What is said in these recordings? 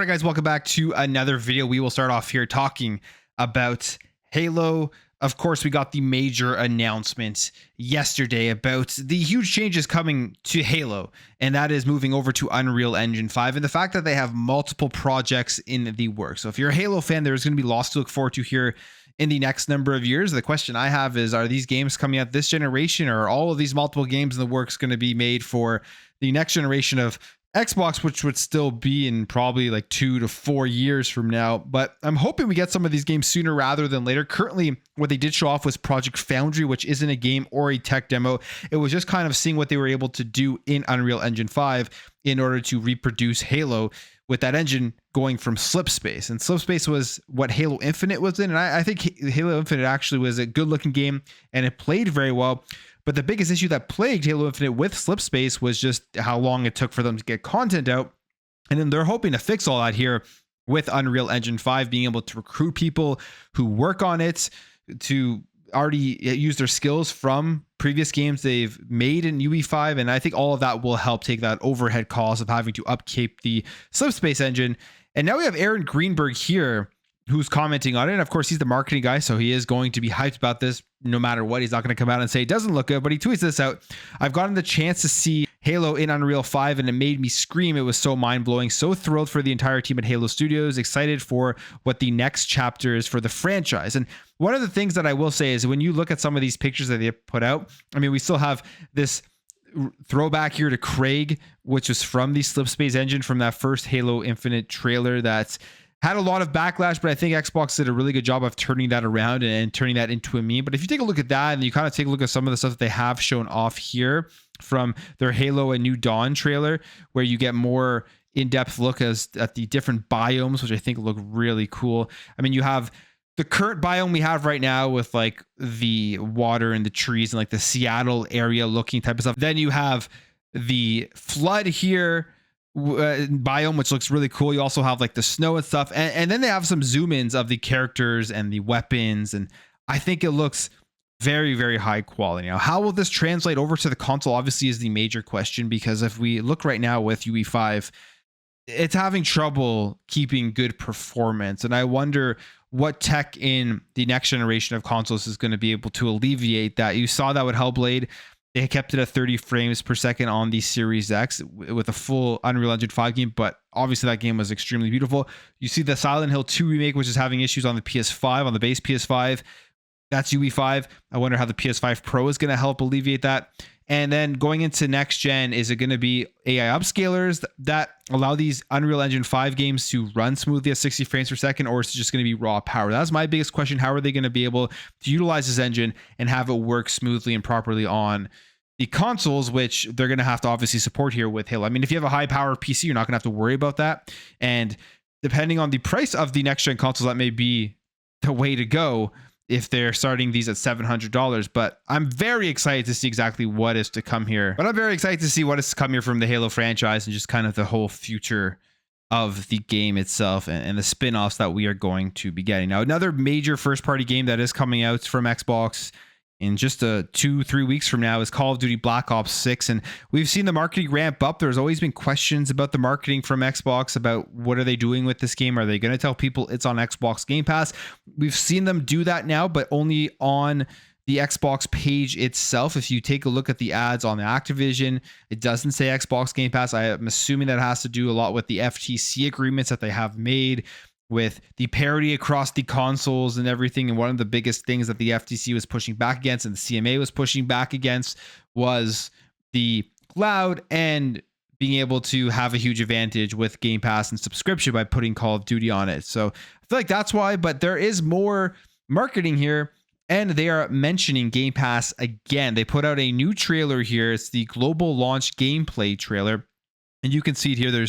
Alright guys, welcome back to another video. We will start off here talking about Halo. Of course, we got the major announcement yesterday about the huge changes coming to Halo, and that is moving over to Unreal Engine 5 and the fact that they have multiple projects in the works. So if you're a Halo fan, there's going to be lots to look forward to here in the next number of years. The question I have is, are these games coming out this generation, or are all of these multiple games in the works going to be made for the next generation of Xbox, which would still be in probably like 2 to 4 years from now? But I'm hoping we get some of these games sooner rather than later. Currently, what they did show off was Project Foundry, which isn't a game or a tech demo. It was just kind of seeing what they were able to do in Unreal Engine 5 in order to reproduce Halo with that engine going from Slipspace. And Slipspace was what Halo Infinite was in. And I think Halo Infinite actually was a good looking game and it played very well. But the biggest issue that plagued Halo Infinite with Slipspace was just how long it took for them to get content out. And then they're hoping to fix all that here with Unreal Engine 5, being able to recruit people who work on it to already use their skills from previous games they've made in UE5. And I think all of that will help take that overhead cost of having to upkeep the Slipspace engine. And now we have Aaron Greenberg here who's commenting on it. And of course, he's the marketing guy, so he is going to be hyped about this no matter what. He's not going to come out and say it doesn't look good, but he tweets this out: "I've gotten the chance to see Halo in Unreal 5 and it made me scream. It was so mind-blowing. So thrilled for the entire team at Halo Studios. Excited for what the next chapter is for the franchise." And one of the things that I will say is when you look at some of these pictures that they put out, I mean, we still have this throwback here to Craig, which was from the Slipspace engine from that first Halo Infinite trailer that's had a lot of backlash, but I think Xbox did a really good job of turning that around and turning that into a meme. But if you take a look at that and you kind of take a look at some of the stuff that they have shown off here from their Halo and New Dawn trailer, where you get more in-depth look at the different biomes, which I think look really cool. I mean, you have the current biome we have right now with like the water and the trees and like the Seattle area looking type of stuff. Then you have the flood here, biome, which looks really cool. You also have like the snow and stuff, and then they have some zoom ins of the characters and the weapons, and I think it looks very, very high quality. Now, how will this translate over to the console obviously is the major question, because if we look right now with UE5, it's having trouble keeping good performance, and I wonder what tech in the next generation of consoles is going to be able to alleviate that. You saw that with Hellblade. They kept it at 30 frames per second on the Series X with a full Unreal Engine 5 game, but obviously that game was extremely beautiful. You see the Silent Hill 2 remake, which is having issues on the PS5, on the base PS5. That's UE5. I wonder how the PS5 Pro is going to help alleviate that. And then going into next gen, is it going to be AI upscalers that allow these Unreal Engine 5 games to run smoothly at 60 frames per second, or is it just going to be raw power? That's my biggest question. How are they going to be able to utilize this engine and have it work smoothly and properly on the consoles, which they're going to have to obviously support here with Halo? I mean, if you have a high power PC, you're not going to have to worry about that. And depending on the price of the next gen consoles, that may be the way to go if they're starting these at $700. But I'm very excited to see exactly what is to come here. But I'm very excited to see what is to come here from the Halo franchise and just kind of the whole future of the game itself and the spin-offs that we are going to be getting. Now, another major first-party game that is coming out from Xbox in just 2-3 weeks from now is Call of Duty Black Ops 6. And we've seen the marketing ramp up. There's always been questions about the marketing from Xbox about what are they doing with this game? Are they going to tell people it's on Xbox Game Pass? We've seen them do that now, but only on the Xbox page itself. If you take a look at the ads on the Activision, it doesn't say Xbox Game Pass. I am assuming that has to do a lot with the FTC agreements that they have made with the parity across the consoles and everything. And one of the biggest things that the FTC was pushing back against and the CMA was pushing back against was the cloud and being able to have a huge advantage with Game Pass and subscription by putting Call of Duty on it. So I feel like that's why, but there is more marketing here, and they are mentioning Game Pass again. They put out a new trailer here. It's the global launch gameplay trailer, and you can see it here.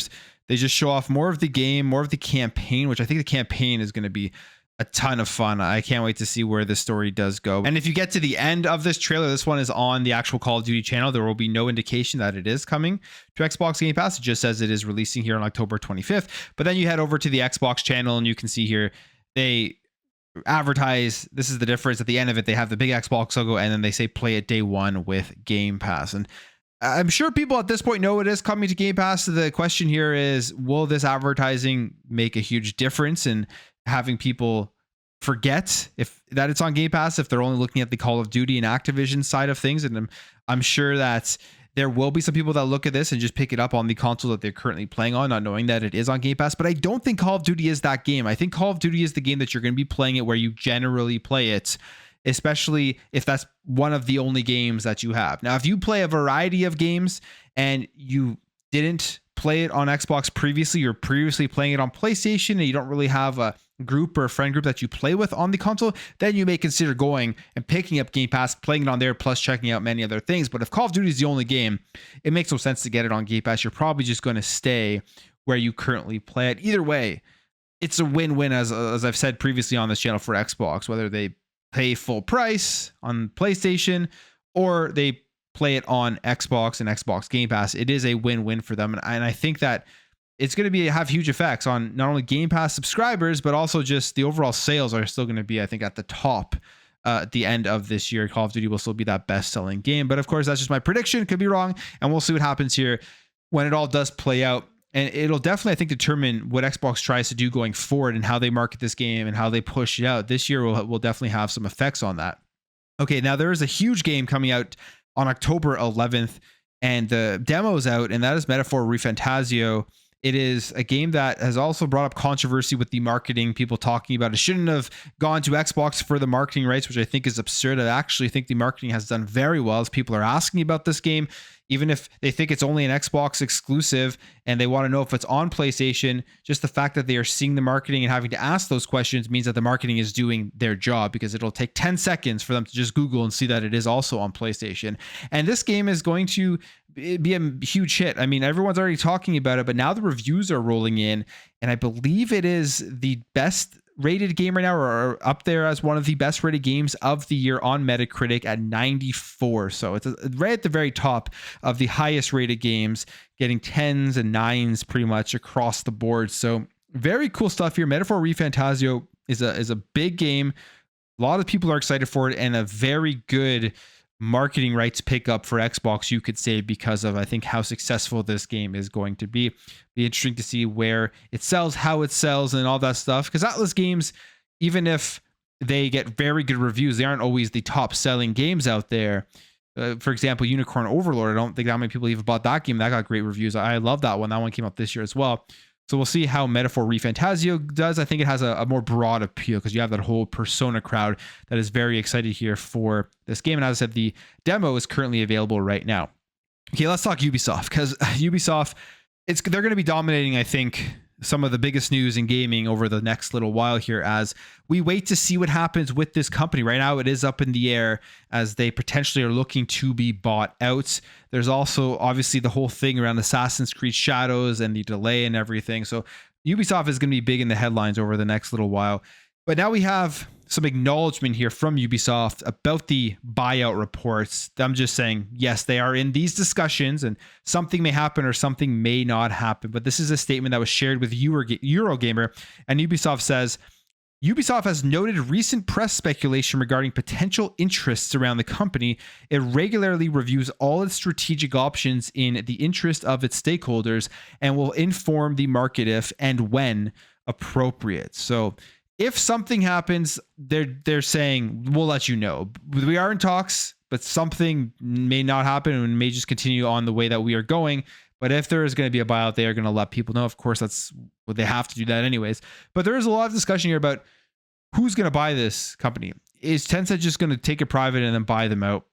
They just show off more of the game, more of the campaign, which I think the campaign is going to be a ton of fun. I can't wait to see where the story does go. And if you get to the end of this trailer, this one is on the actual Call of Duty channel. There will be no indication that it is coming to Xbox Game Pass. It just says it is releasing here on October 25th. But then you head over to the Xbox channel and you can see here they advertise. This is the difference. At the end of it, they have the big Xbox logo and then they say play it day one with Game Pass. And I'm sure people at this point know it is coming to Game Pass. The question here is, will this advertising make a huge difference in having people forget if that it's on Game Pass if they're only looking at the Call of Duty and Activision side of things? And I'm sure that there will be some people that look at this and just pick it up on the console that they're currently playing on, not knowing that it is on Game Pass. But I don't think Call of Duty is that game. I think Call of Duty is the game that you're going to be playing it where you generally play it, especially if that's one of the only games that you have. Now, if you play a variety of games and you didn't play it on Xbox previously, you're previously playing it on PlayStation, and you don't really have a group or a friend group that you play with on the console, then you may consider going and picking up Game Pass, playing it on there, plus checking out many other things. But if Call of Duty is the only game, it makes no sense to get it on Game Pass. You're probably just going to stay where you currently play it. Either way, it's a win-win, as I've said previously on this channel, for Xbox, whether they pay full price on PlayStation or they play it on Xbox and Xbox Game Pass. It is a win-win for them. And I think that it's going to have huge effects on not only Game Pass subscribers, but also just the overall sales are still going to be, I think, at the top at the end of this year. Call of Duty will still be that best-selling game. But of course, that's just my prediction. Could be wrong. And we'll see what happens here when it all does play out. And it'll definitely, I think, determine what Xbox tries to do going forward and how they market this game and how they push it out. This year will definitely have some effects on that. Okay, now there is a huge game coming out on October 11th, and the demo's out, and that is Metaphor ReFantazio. It is a game that has also brought up controversy with the marketing, people talking about it shouldn't have gone to Xbox for the marketing rights, which I think is absurd. I actually think the marketing has done very well as people are asking about this game, even if they think it's only an Xbox exclusive and they want to know if it's on PlayStation. Just the fact that they are seeing the marketing and having to ask those questions means that the marketing is doing their job, because it'll take 10 seconds for them to just Google and see that it is also on PlayStation. And this game is going to be a huge hit. I mean, everyone's already talking about it, but now the reviews are rolling in, and I believe it is the best rated game right now, or up there as one of the best rated games of the year on Metacritic at 94. So it's right at the very top of the highest rated games, getting 10s and 9s pretty much across the board. So very cool stuff here. Metaphor ReFantazio is a big game. A lot of people are excited for it, and a very good marketing rights pickup for Xbox, you could say, because of, I think, how successful this game is going to be. Be interesting to see where it sells, how it sells, and all that stuff. Because Atlas games, even if they get very good reviews, they aren't always the top selling games out there. For example, Unicorn Overlord, I don't think that many people even bought that game. That got great reviews. I love that one. That one came out this year as well. So we'll see how Metaphor ReFantazio does. I think it has a more broad appeal because you have that whole Persona crowd that is very excited here for this game. And as I said, the demo is currently available right now. Okay, let's talk Ubisoft, because Ubisoft, they're going to be dominating, I think, some of the biggest news in gaming over the next little while here as we wait to see what happens with this company. Right now, it is up in the air as they potentially are looking to be bought out. There's also obviously the whole thing around Assassin's Creed Shadows and the delay and everything. So Ubisoft is going to be big in the headlines over the next little while. But now we have some acknowledgement here from Ubisoft about the buyout reports. I'm just saying, yes, they are in these discussions and something may happen or something may not happen. But this is a statement that was shared with Eurogamer, and Ubisoft says, Ubisoft has noted recent press speculation regarding potential interests around the company. It regularly reviews all its strategic options in the interest of its stakeholders and will inform the market if and when appropriate. So if something happens, they're saying, we'll let you know. We are in talks, but something may not happen and may just continue on the way that we are going. But if there is going to be a buyout, they are going to let people know. Of course, that's what they have to do that anyways. But there is a lot of discussion here about who's going to buy this company. Is Tencent just going to take it private and then buy them out?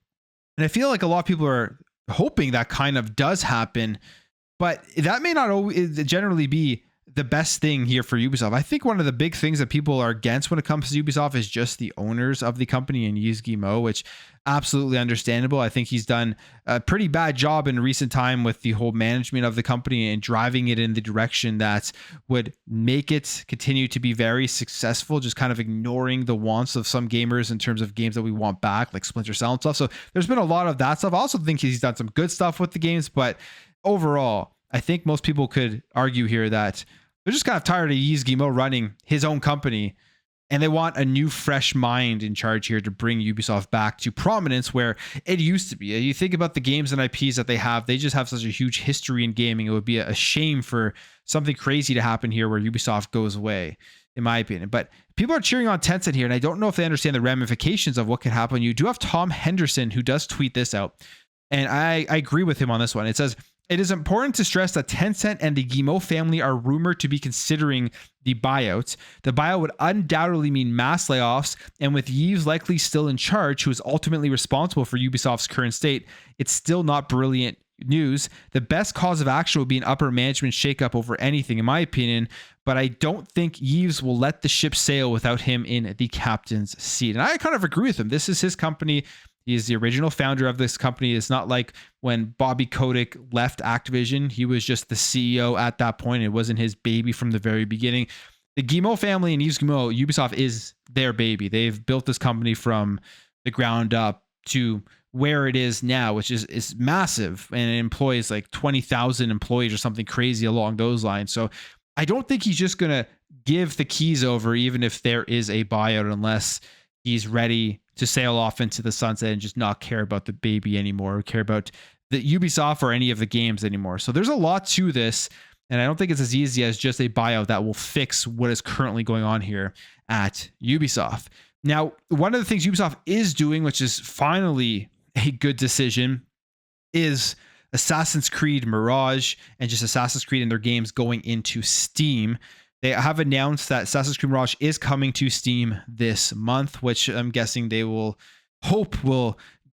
And I feel like a lot of people are hoping that kind of does happen, but that may not always generally be the best thing here for Ubisoft. I think one of the big things that people are against when it comes to Ubisoft is just the owners of the company and Yves Guillemot, which absolutely understandable. I think he's done a pretty bad job in recent time with the whole management of the company and driving it in the direction that would make it continue to be very successful, just kind of ignoring the wants of some gamers in terms of games that we want back, like Splinter Cell and stuff. So there's been a lot of that stuff. I also think he's done some good stuff with the games, but overall, I think most people could argue here that they're just kind of tired of Yves Guillemot running his own company And they want a new, fresh mind in charge here to bring Ubisoft back to prominence where it used to be. You think about the games and IPs that they have, they just have such a huge history in gaming. It would be a shame for something crazy to happen here where Ubisoft goes away, in my opinion. But people are cheering on Tencent here, and I don't know if they understand the ramifications of what could happen. You do have Tom Henderson, who does tweet this out, and I agree with him on this one. It says, it is important to stress that Tencent and the Guillemot family are rumored to be considering the buyout. The buyout would undoubtedly mean mass layoffs, and with Yves likely still in charge, who is ultimately responsible for Ubisoft's current state, it's still not brilliant news. The best cause of action would be an upper management shakeup over anything, in my opinion, but I don't think Yves will let the ship sail without him in the captain's seat. And I kind of agree with him. This is his company. He is the original founder of this company. It's not like when Bobby Kotick left Activision. He was just the CEO at that point. It wasn't his baby from the very beginning. The Guillemot family and Yves Guillemot, Ubisoft is their baby. They've built this company from the ground up to where it is now, which is massive, and it employs like 20,000 employees or something crazy along those lines. So I don't think he's just going to give the keys over, even if there is a buyout, unless he's ready to sail off into the sunset and just not care about the baby anymore, or care about the Ubisoft or any of the games anymore. So there's a lot to this, and I don't think it's as easy as just a buyout that will fix what is currently going on here at Ubisoft. Now, one of the things Ubisoft is doing, which is finally a good decision, is Assassin's Creed Mirage and just Assassin's Creed and their games going into Steam. They have announced that Assassin's Creed Mirage is coming to Steam this month, which I'm guessing they will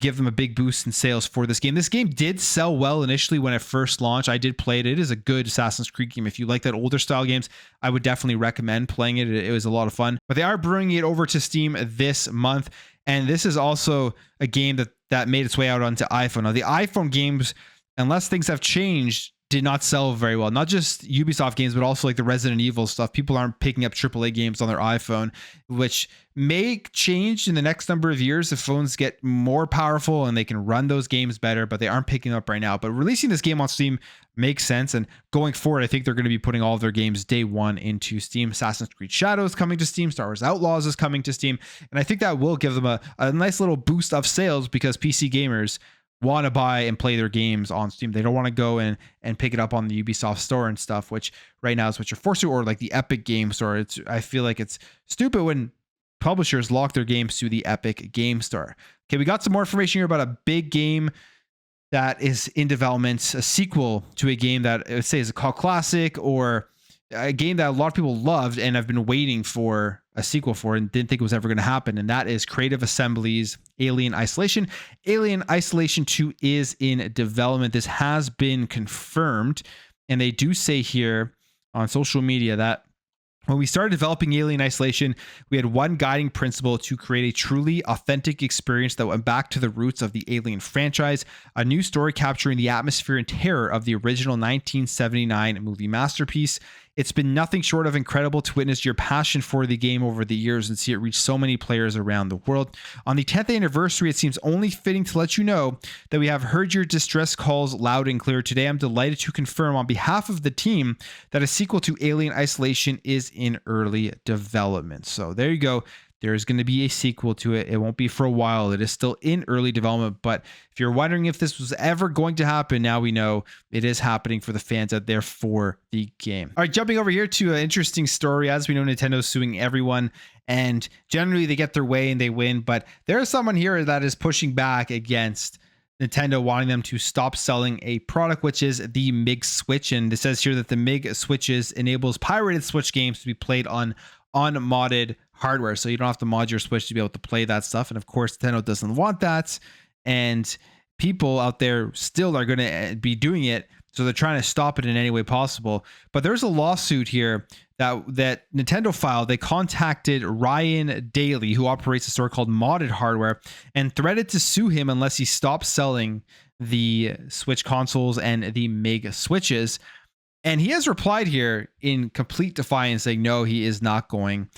give them a big boost in sales for this game. This game did sell well initially when it first launched. I did play it. It is a good Assassin's Creed game. If you like that older style games, I would definitely recommend playing it. It was a lot of fun. But they are bringing it over to Steam this month. And this is also a game that made its way out onto iPhone. Now, the iPhone games, unless things have changed, did not sell very well. Not just Ubisoft games, but also like the Resident Evil stuff. People aren't picking up AAA games on their iPhone, which may change in the next number of years if phones get more powerful and they can run those games better, but they aren't picking up right now. But releasing this game on Steam makes sense. And going forward, I think they're going to be putting all of their games day one into Steam. Assassin's Creed Shadows coming to Steam. Star Wars Outlaws is coming to Steam. And I think that will give them a nice little boost of sales, because PC gamers want to buy and play their games on Steam. They don't want to go and pick it up on the Ubisoft store and stuff, which right now is what you're forced to, or like the Epic Game Store. I feel like it's stupid when publishers lock their games to the Epic Game Store. Okay, we got some more information here about a big game that is in development, a sequel to a game that I would say is a cult classic, or a game that a lot of people loved and have been waiting for a sequel for and didn't think it was ever going to happen. And that is Creative Assembly's Alien Isolation. Alien Isolation 2 is in development. This has been confirmed. And they do say here on social media that when we started developing Alien Isolation, we had one guiding principle: to create a truly authentic experience that went back to the roots of the Alien franchise, a new story capturing the atmosphere and terror of the original 1979 movie masterpiece. It's been nothing short of incredible to witness your passion for the game over the years and see it reach so many players around the world. On the 10th anniversary, it seems only fitting to let you know that we have heard your distress calls loud and clear. Today, I'm delighted to confirm on behalf of the team that a sequel to Alien Isolation is in early development. So there you go. There's going to be a sequel to it. It won't be for a while. It is still in early development. But if you're wondering if this was ever going to happen, now we know it is happening for the fans out there for the game. All right, jumping over here to an interesting story. As we know, Nintendo's suing everyone, and generally they get their way and they win. But there is someone here that is pushing back against Nintendo, wanting them to stop selling a product, which is the MiG Switch. And it says here that the MiG Switches enables pirated Switch games to be played on unmodded hardware, so you don't have to mod your Switch to be able to play that stuff. And of course, Nintendo doesn't want that, and people out there still are going to be doing it, so they're trying to stop it in any way possible. But there's a lawsuit here that Nintendo filed. They contacted Ryan Daly, who operates a store called Modded Hardware, and threatened to sue him unless he stops selling the Switch consoles and the MiG Switches. And he has replied here in complete defiance, saying no, he is not going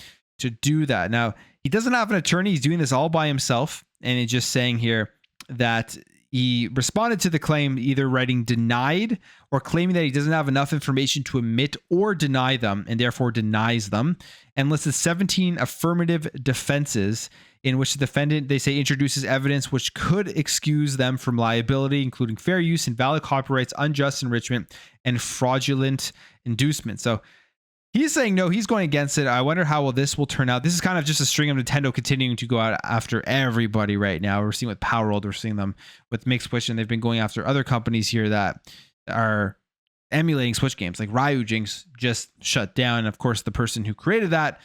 to do that. Now, he doesn't have an attorney. He's doing this all by himself. And he's just saying here that he responded to the claim either writing denied or claiming that he doesn't have enough information to admit or deny them and therefore denies them, and listed 17 affirmative defenses in which the defendant, they say, introduces evidence which could excuse them from liability, including fair use, invalid copyrights, unjust enrichment, and fraudulent inducement. So he's saying no, he's going against it. I wonder how well this will turn out. This is kind of just a string of Nintendo continuing to go out after everybody right now. We're seeing with Power World, we're seeing them with Mixed Switch, and they've been going after other companies here that are emulating Switch games. Like Ryujinx just shut down. And of course, the person who created that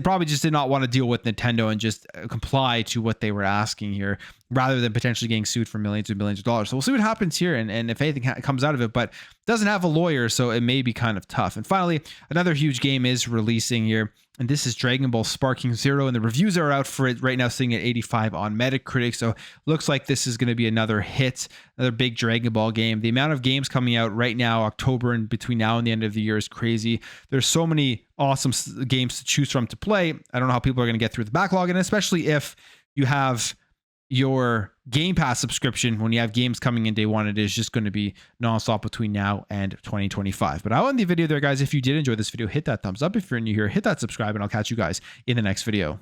probably just did not want to deal with Nintendo and just comply to what they were asking here, rather than potentially getting sued for millions and millions of dollars. So we'll see what happens here and if anything comes out of it, but doesn't have a lawyer, so it may be kind of tough. And finally, another huge game is releasing here, and this is Dragon Ball Sparking Zero, and the reviews are out for it right now, sitting at 85 on Metacritic. So looks like this is going to be another hit, another big Dragon Ball game. The amount of games coming out right now, October and between now and the end of the year, is crazy. There's so many awesome games to choose from to play. I don't know how people are going to get through the backlog, and especially if you have your Game Pass subscription, when you have games coming in day one, it is just going to be nonstop between now and 2025. But I'll end the video there, guys. If you did enjoy this video, hit that thumbs up. If you're new here, hit that subscribe, and I'll catch you guys in the next video.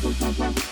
We'll be right back.